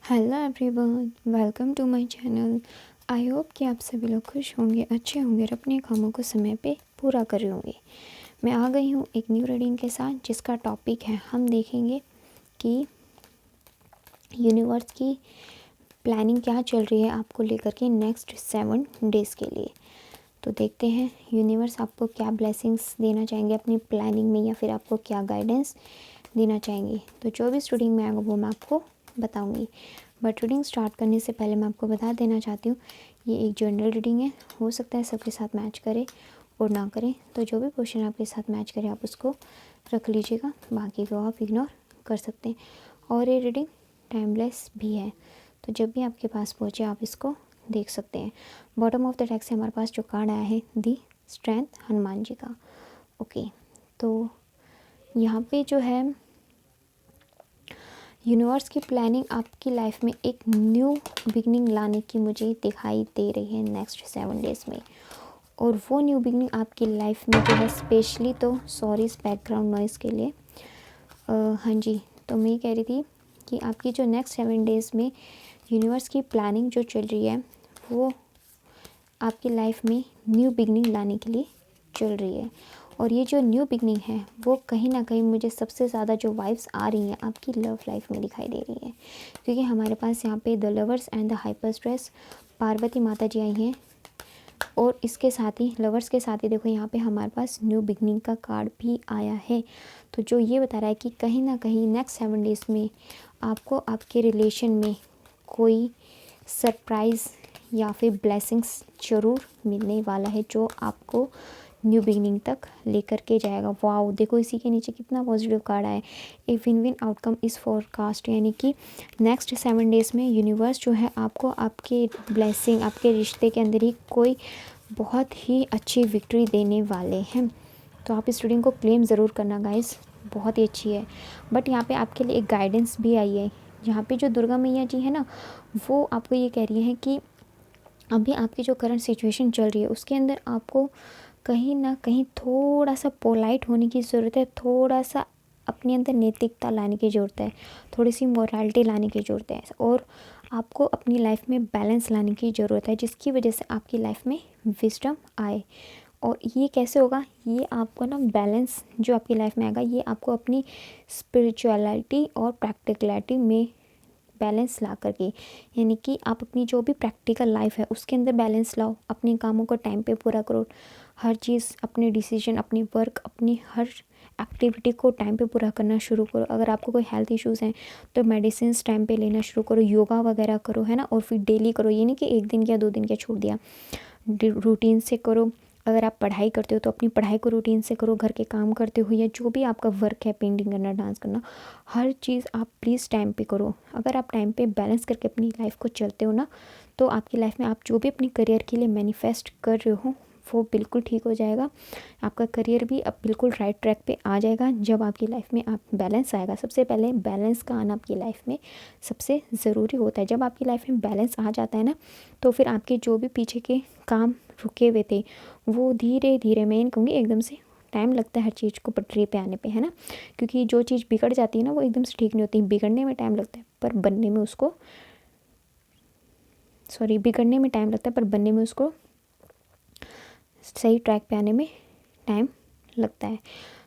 Hello everyone, welcome to my channel. I hope कि आप सभी लोग खुश होंगे, अच्छे होंगे और अपने कामों को समय पे पूरा कर रहे होंगे। मैं आ गई हूँ एक न्यू रीडिंग के साथ, जिसका टॉपिक है, हम देखेंगे कि यूनिवर्स की प्लानिंग क्या चल रही है आपको लेकर के नेक्स्ट 7 डेज़ के लिए। तो देखते हैं यूनिवर्स आपको क्या ब्लेसिंग्स देना चाहेंगे अपनी प्लानिंग में, या फिर आपको क्या गाइडेंस देना चाहेंगे। तो जो भी रीडिंग में आएगा वो मैं आपको बताऊंगी। बट रीडिंग स्टार्ट करने से पहले मैं आपको बता देना चाहती हूँ, ये एक जनरल रीडिंग है। हो सकता है सबके साथ मैच करे और ना करें, तो जो भी क्वेश्चन आपके साथ मैच करे आप उसको रख लीजिएगा, बाकी को आप इग्नोर कर सकते हैं। और ये रीडिंग टाइमलेस भी है, तो जब भी आपके पास पहुँचे आप इसको देख सकते हैं। बॉटम ऑफ द डेक से हमारे पास जो कार्ड आया है, दी स्ट्रेंथ, हनुमान जी का। ओके, तो यहाँ पे जो है यूनिवर्स की प्लानिंग आपकी लाइफ में एक न्यू बिगनिंग लाने की मुझे दिखाई दे रही है नेक्स्ट 7 डेज़ में। और वो न्यू बिगनिंग आपकी लाइफ में जो है, स्पेशली तो सॉरी इस बैकग्राउंड नॉइज़ के लिए। हाँ जी, तो मैं ये कह रही थी कि आपकी जो नेक्स्ट 7 डेज़ में यूनिवर्स की प्लानिंग जो चल रही है, वो आपकी लाइफ में न्यू बिगनिंग लाने के लिए चल रही है। और ये जो न्यू बिगनिंग है वो कहीं ना कहीं मुझे सबसे ज़्यादा जो वाइब्स आ रही हैं आपकी लव लाइफ में दिखाई दे रही है, क्योंकि हमारे पास यहाँ पे the lovers and the hyper stress Parvati माता जी आई हैं। और इसके साथ ही लवर्स के साथ ही देखो यहाँ पे हमारे पास न्यू बिगनिंग का कार्ड भी आया है। तो जो ये बता रहा है कि कहीं ना कहीं नेक्स्ट 7 डेज़ में आपको आपके रिलेशन में कोई सरप्राइज़ या फिर ब्लेसिंग्स ज़रूर मिलने वाला है, जो आपको न्यू बिगनिंग तक लेकर के जाएगा। वाओ, देखो इसी के नीचे कितना पॉजिटिव कार्ड आया है। A win win outcome is forecast, यानी कि नेक्स्ट 7 डेज़ में यूनिवर्स जो है आपको आपके ब्लेसिंग, आपके रिश्ते के अंदर ही कोई बहुत ही अच्छी विक्ट्री देने वाले हैं। तो आप इस रीडिंग को क्लेम ज़रूर करना गाइस, बहुत ही अच्छी है। बट यहाँ पे आपके लिए एक गाइडेंस भी आई है। यहाँ पे जो दुर्गा मैया जी है ना, वो आपको ये कह रही है कि अभी आपकी जो करंट सिचुएशन चल रही है उसके अंदर आपको कहीं ना कहीं थोड़ा सा पोलाइट होने की ज़रूरत है, थोड़ा सा अपने अंदर नैतिकता लाने की ज़रूरत है, थोड़ी सी मोरालिटी लाने की ज़रूरत है, और आपको अपनी लाइफ में बैलेंस लाने की ज़रूरत है, जिसकी वजह से आपकी लाइफ में विजडम आए। और ये कैसे होगा, ये आपको ना बैलेंस जो आपकी लाइफ में आएगा, ये आपको अपनी स्पिरिचुअलिटी और प्रैक्टिकलिटी में बैलेंस ला करके, यानी कि आप अपनी जो भी प्रैक्टिकल लाइफ है उसके अंदर बैलेंस लाओ, अपने कामों को टाइम पे पूरा करो, हर चीज़, अपने डिसीजन, अपनी वर्क, अपनी हर एक्टिविटी को टाइम पे पूरा करना शुरू करो। अगर आपको कोई हेल्थ इश्यूज़ हैं तो मेडिसिन टाइम पे लेना शुरू करो, योगा वगैरह करो, है ना। और फिर डेली करो, ये नहीं कि एक दिन या 2 दिन क्या छोड़ दिया, रूटीन से करो। अगर आप पढ़ाई करते हो तो अपनी पढ़ाई को रूटीन से करो, घर के काम करते हो या जो भी आपका वर्क है, पेंटिंग करना, डांस करना, हर चीज़ आप प्लीज़ टाइम पे करो। अगर आप टाइम पे बैलेंस करके अपनी लाइफ को चलते हो ना, तो आपकी लाइफ में आप जो भी अपनी करियर के लिए मैनिफेस्ट कर रहे हो वो बिल्कुल ठीक हो जाएगा। आपका करियर भी अब बिल्कुल राइट ट्रैक पे आ जाएगा जब आपकी लाइफ में आप बैलेंस आएगा। सबसे पहले बैलेंस का आना आपकी लाइफ में सबसे ज़रूरी होता है। जब आपकी लाइफ में बैलेंस आ जाता है ना, तो फिर आपके जो भी पीछे के काम रुके हुए थे वो धीरे धीरे, मैं नहीं कहूँगी एकदम से, टाइम लगता है हर चीज़ को पटरी पे आने पे, है ना। क्योंकि जो चीज़ बिगड़ जाती है ना वो एकदम से ठीक नहीं होती, बिगड़ने में टाइम लगता है पर बनने में उसको, बिगड़ने में टाइम लगता है पर बनने में उसको सही ट्रैक पे आने में टाइम लगता है।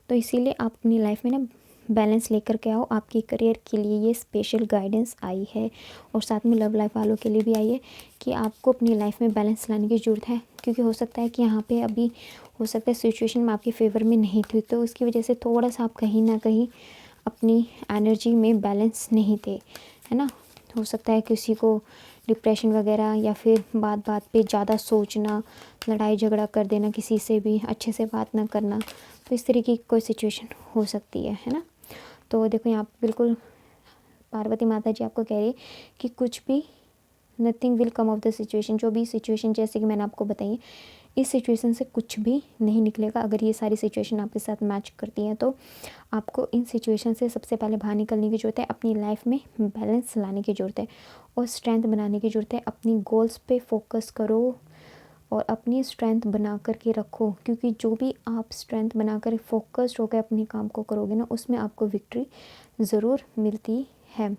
तो इसीलिए आप अपनी लाइफ में ना बैलेंस लेकर के आओ। आपकी करियर के लिए ये स्पेशल गाइडेंस आई है, और साथ में लव लाइफ वालों के लिए भी आई है कि आपको अपनी लाइफ में बैलेंस लाने की ज़रूरत है। क्योंकि हो सकता है कि यहाँ पे अभी हो सकता है सिचुएशन में आपके फेवर में नहीं थी, तो उसकी वजह से थोड़ा सा आप कहीं ना कहीं अपनी एनर्जी में बैलेंस नहीं थे, है ना। हो सकता है किसी को डिप्रेशन वगैरह, या फिर बात बात पे ज़्यादा सोचना, लड़ाई झगड़ा कर देना, किसी से भी अच्छे से बात ना करना, तो इस तरीके की कोई सिचुएशन हो सकती है ना। तो देखो यहाँ पे बिल्कुल पार्वती माता जी आपको कह रही है कि कुछ भी, nothing will come of the situation. जो भी सिचुएशन जैसे कि मैंने आपको बताई है, इस सिचुएशन से कुछ भी नहीं निकलेगा। अगर ये सारी सिचुएशन आपके साथ मैच करती हैं तो आपको इन सिचुएशन से सबसे पहले बाहर निकलने की ज़रूरत है, अपनी लाइफ में बैलेंस लाने की ज़रूरत है और स्ट्रेंथ बनाने की ज़रूरत है। अपनी गोल्स पे फोकस करो और अपनी स्ट्रेंथ बना कर के रखो, क्योंकि जो भी आप स्ट्रेंथ बना कर फोकस्ड होकर अपने काम को करोगे ना, उसमें आपको विक्ट्री ज़रूर मिलती है।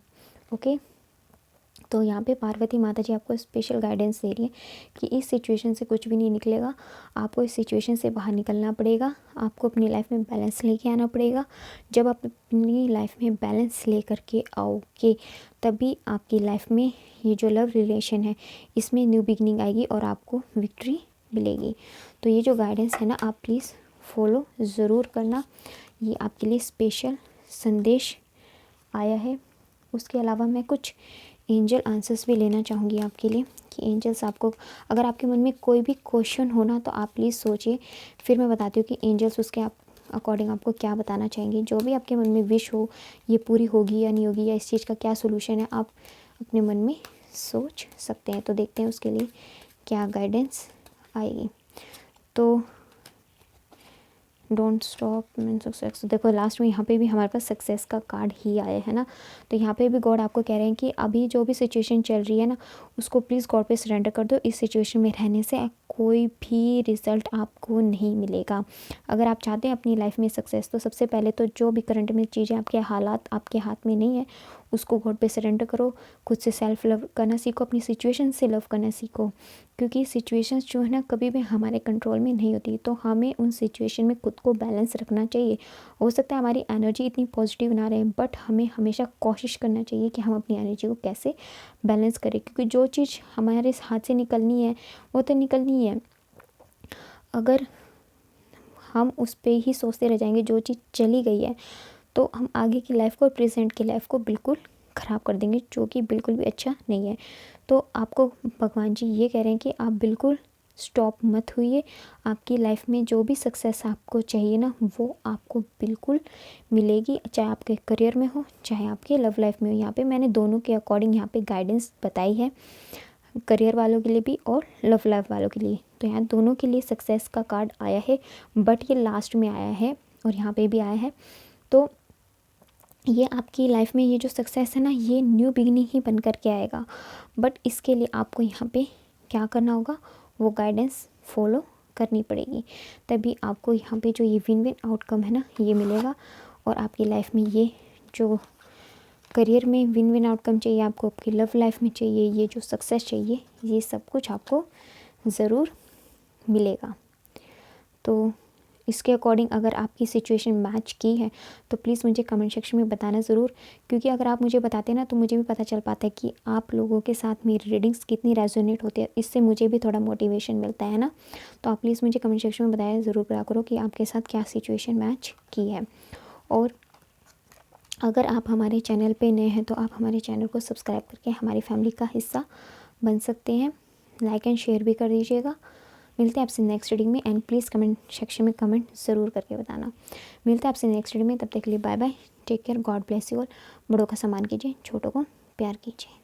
ओके, तो यहाँ पे पार्वती माता जी आपको स्पेशल गाइडेंस दे रही है कि इस सिचुएशन से कुछ भी नहीं निकलेगा, आपको इस सिचुएशन से बाहर निकलना पड़ेगा, आपको अपनी लाइफ में बैलेंस लेके आना पड़ेगा। जब आप अपनी लाइफ में बैलेंस ले करके आओगे तभी आपकी लाइफ में ये जो लव रिलेशन है इसमें न्यू बिगनिंग आएगी और आपको विक्ट्री मिलेगी। तो ये जो गाइडेंस है ना, आप प्लीज़ फॉलो ज़रूर करना। ये आपके लिए स्पेशल संदेश आया है। उसके अलावा मैं कुछ एंजल आंसर्स भी लेना चाहूँगी आपके लिए कि एंजल्स आपको, अगर आपके मन में कोई भी क्वेश्चन हो ना तो आप प्लीज़ सोचिए, फिर मैं बताती हूँ कि एंजल्स उसके आप अकॉर्डिंग आपको क्या बताना चाहेंगे। जो भी आपके मन में विश हो, ये पूरी होगी या नहीं होगी, या इस चीज़ का क्या सोल्यूशन है, आप अपने मन में सोच सकते हैं। तो देखते हैं उसके लिए क्या गाइडेंस आएगी। तो डोंट स्टॉप मीन सक्सेस। देखो लास्ट में यहाँ पे भी हमारे पास सक्सेस का कार्ड ही आया है ना। तो यहाँ पे भी गॉड आपको कह रहे हैं कि अभी जो भी सिचुएशन चल रही है ना, उसको प्लीज़ गॉड पे सरेंडर कर दो। इस सिचुएशन में रहने से कोई भी रिज़ल्ट आपको नहीं मिलेगा। अगर आप चाहते हैं अपनी लाइफ में सक्सेस, तो सबसे पहले तो जो भी करंट में चीज़ें, आपके हालात आपके हाथ में नहीं है, उसको गॉड पे सरेंडर करो। खुद से सेल्फ लव करना सीखो, अपनी सिचुएशन से लव करना सीखो, क्योंकि सिचुएशंस जो है ना कभी भी हमारे कंट्रोल में नहीं होती। तो हमें उन सिचुएशन में खुद को बैलेंस रखना चाहिए। हो सकता है हमारी एनर्जी इतनी पॉजिटिव ना रहे, बट हमें हमेशा कोशिश करना चाहिए कि हम अपनी एनर्जी को कैसे बैलेंस करें, क्योंकि जो चीज़ हमारे हाथ से निकलनी है वो तो निकलनी है। अगर हम उस पर ही सोचते रह जाएंगे, जो चीज़ चली गई है, तो हम आगे की लाइफ को, प्रेजेंट की लाइफ को बिल्कुल ख़राब कर देंगे, जो कि बिल्कुल भी अच्छा नहीं है। तो आपको भगवान जी ये कह रहे हैं कि आप बिल्कुल स्टॉप मत हुइए। आपकी लाइफ में जो भी सक्सेस आपको चाहिए ना, वो आपको बिल्कुल मिलेगी, चाहे आपके करियर में हो, चाहे आपके लव लाइफ में हो। यहाँ पे मैंने दोनों के अकॉर्डिंग यहाँ पे गाइडेंस बताई है, करियर वालों के लिए भी और लव लाइफ वालों के लिए। तो यहाँ दोनों के लिए सक्सेस का कार्ड आया है, बट ये लास्ट में आया है और यहाँ पे भी आया है। तो ये आपकी लाइफ में ये जो सक्सेस है ना, ये न्यू बिगिनिंग ही बन कर के आएगा। बट इसके लिए आपको यहाँ पे क्या करना होगा, वो गाइडेंस फॉलो करनी पड़ेगी, तभी आपको यहाँ पे जो ये विन विन आउटकम है ना, ये मिलेगा। और आपकी लाइफ में ये जो करियर में विन विन आउटकम चाहिए, आपको आपकी लव लाइफ में चाहिए, ये जो सक्सेस चाहिए, ये सब कुछ आपको ज़रूर मिलेगा। तो इसके अकॉर्डिंग अगर आपकी सिचुएशन मैच की है तो प्लीज़ मुझे कमेंट सेक्शन में बताना ज़रूर, क्योंकि अगर आप मुझे बताते ना तो मुझे भी पता चल पाता है कि आप लोगों के साथ मेरी रीडिंग्स कितनी रेजोनेट होती है। इससे मुझे भी थोड़ा मोटिवेशन मिलता है ना। तो आप प्लीज़ मुझे कमेंट सेक्शन में बताया ज़रूर करा करो कि आपके साथ क्या सिचुएशन मैच की है। और अगर आप हमारे चैनल पे नए हैं तो आप हमारे चैनल को सब्सक्राइब करके हमारी फैमिली का हिस्सा बन सकते हैं। लाइक एंड शेयर भी कर दीजिएगा। मिलते हैं आपसे नेक्स्ट रीडिंग में, एंड प्लीज़ कमेंट सेक्शन में कमेंट ज़रूर करके बताना। मिलते हैं आपसे नेक्स्ट रीडिंग में, तब तक के लिए bye bye, take care, God bless you all. बड़ों का सम्मान कीजिए, छोटों को प्यार कीजिए।